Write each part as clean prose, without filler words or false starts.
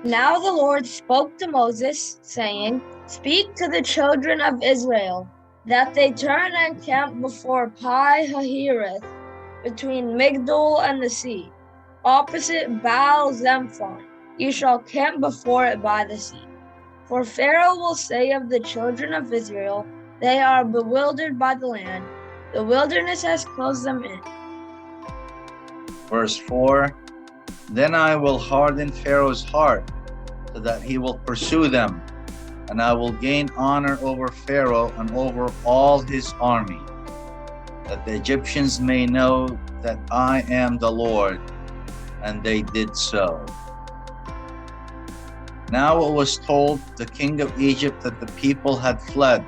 Now the Lord spoke to Moses, saying, Speak to the children of Israel, that they turn and camp before Pi-hahiroth, between Migdol and the sea, opposite Baal-zephon. You shall camp before it by the sea. For Pharaoh will say of the children of Israel, They are bewildered by the land. The wilderness has closed them in. Verse 4, Then I will harden Pharaoh's heart, so that he will pursue them, and I will gain honor over Pharaoh and over all his army, that the Egyptians may know that I am the Lord. And they did so. Now it was told the king of Egypt that the people had fled,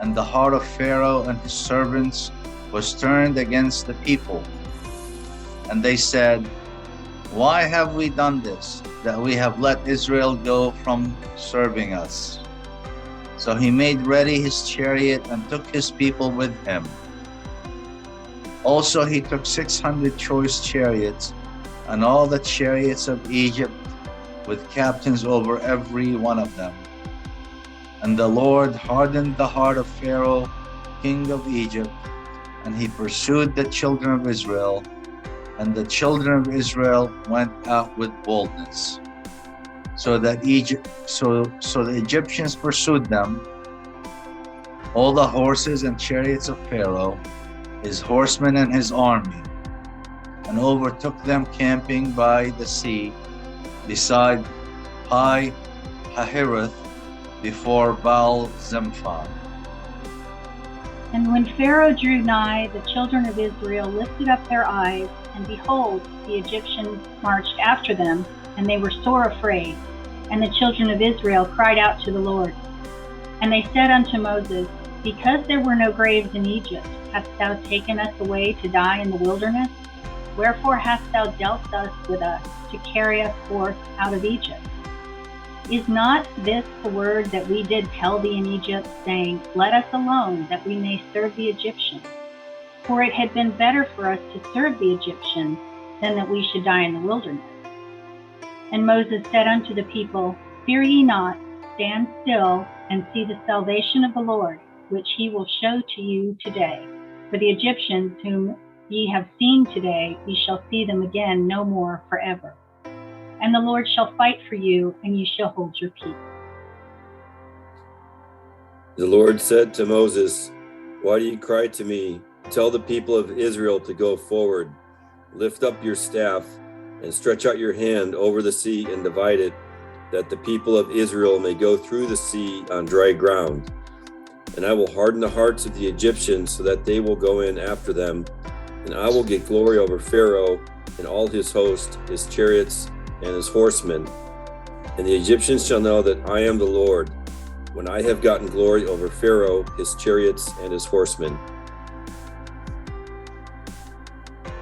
and the heart of Pharaoh and his servants was turned against the people. And they said, Why have we done this, that we have let Israel go from serving us? So he made ready his chariot and took his people with him. Also he took 600 choice chariots, and all the chariots of Egypt, with captains over every one of them. And the Lord hardened the heart of Pharaoh, king of Egypt, and he pursued the children of Israel, and the children of Israel went out with boldness. So the Egyptians pursued them, all the horses and chariots of Pharaoh, his horsemen and his army, and overtook them camping by the sea, beside Pi-hahiroth, before Baal-zephon. And when Pharaoh drew nigh, the children of Israel lifted up their eyes, and behold, the Egyptians marched after them, and they were sore afraid. And the children of Israel cried out to the Lord. And they said unto Moses, Because there were no graves in Egypt, hast thou taken us away to die in the wilderness? Wherefore hast thou dealt thus with us, to carry us forth out of Egypt? Is not this the word that we did tell thee in Egypt, saying, Let us alone, that we may serve the Egyptians? For it had been better for us to serve the Egyptians, than that we should die in the wilderness. And Moses said unto the people, Fear ye not, stand still, and see the salvation of the Lord, which he will show to you today. For the Egyptians whom ye have seen today, ye shall see them again no more forever. And the Lord shall fight for you, and ye shall hold your peace. The Lord said to Moses, Why do you cry to me? Tell the people of Israel to go forward. Lift up your staff, and stretch out your hand over the sea and divide it, that the people of Israel may go through the sea on dry ground. And I will harden the hearts of the Egyptians, so that they will go in after them. And I will get glory over Pharaoh and all his host, his chariots, and his horsemen. And the Egyptians shall know that I am the Lord, when I have gotten glory over Pharaoh, his chariots, and his horsemen.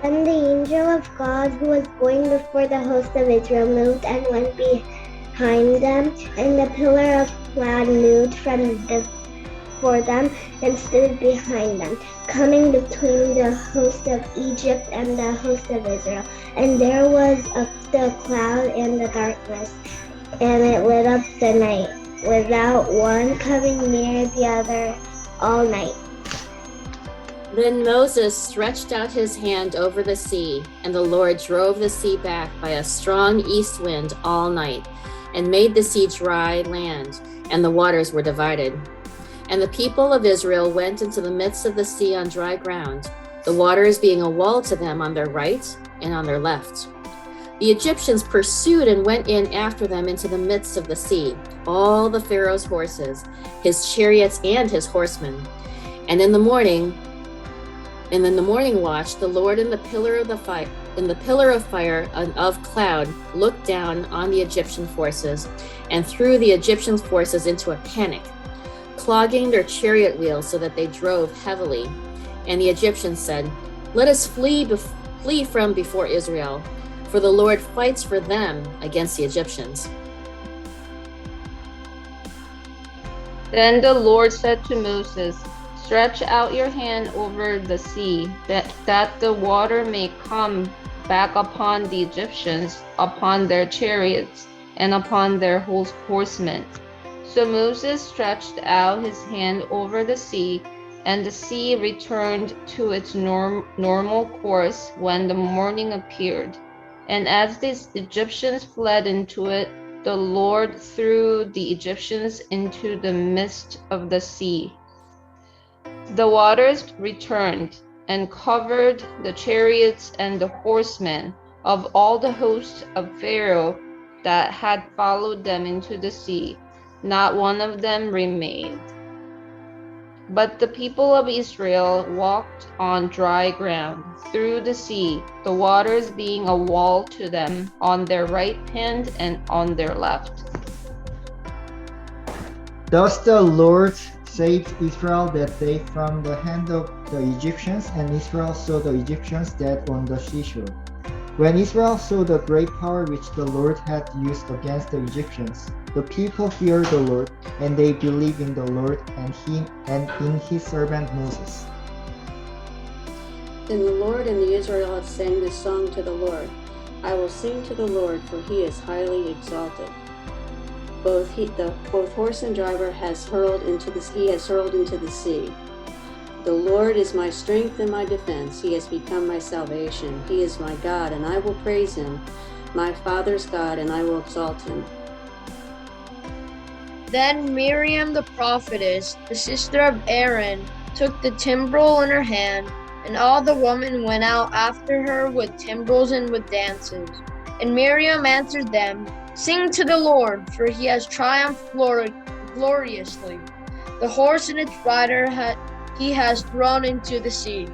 And the angel of God, who was going before the host of Israel, moved and went behind them, and the pillar of cloud moved before them and stood behind them, coming between the host of Egypt and the host of Israel. And there was the cloud and the darkness, and it lit up the night, without one coming near the other all night. Then Moses stretched out his hand over the sea, and the Lord drove the sea back by a strong east wind all night, and made the sea dry land, and the waters were divided. And the people of Israel went into the midst of the sea on dry ground, the waters being a wall to them on their right and on their left. The Egyptians pursued and went in after them into the midst of the sea, all the Pharaoh's horses, his chariots, and his horsemen. And in the morning watch, the Lord in the pillar of fire and of cloud looked down on the Egyptian forces and threw the Egyptian forces into a panic, clogging their chariot wheels so that they drove heavily. And the Egyptians said, Let us flee from before Israel, for the Lord fights for them against the Egyptians. Then the Lord said to Moses, Stretch out your hand over the sea, that the water may come back upon the Egyptians, upon their chariots and upon their horsemen. So Moses stretched out his hand over the sea, and the sea returned to its normal course when the morning appeared. And as the Egyptians fled into it, the Lord threw the Egyptians into the midst of the sea. The waters returned and covered the chariots and the horsemen of all the hosts of Pharaoh that had followed them into the sea. Not one of them remained. But the people of Israel walked on dry ground through the sea, the waters being a wall to them on their right hand and on their left. Thus the Lord saved Israel that day from the hand of the Egyptians, and Israel saw the Egyptians dead on the seashore. When Israel saw the great power which the Lord had used against the Egyptians, the people feared the Lord, and they believed in the Lord and in his servant Moses. Then the Lord and the Israelites sang this song to the Lord. I will sing to the Lord, for he is highly exalted. Both horse and driver he has hurled into the sea. The Lord is my strength and my defense. He has become my salvation. He is my God, and I will praise him, my father's God, and I will exalt him. Then Miriam the prophetess, the sister of Aaron, took the timbrel in her hand, and all the women went out after her with timbrels and with dances. And Miriam answered them, Sing to the Lord, for he has triumphed gloriously. The horse and its rider he has thrown into the sea.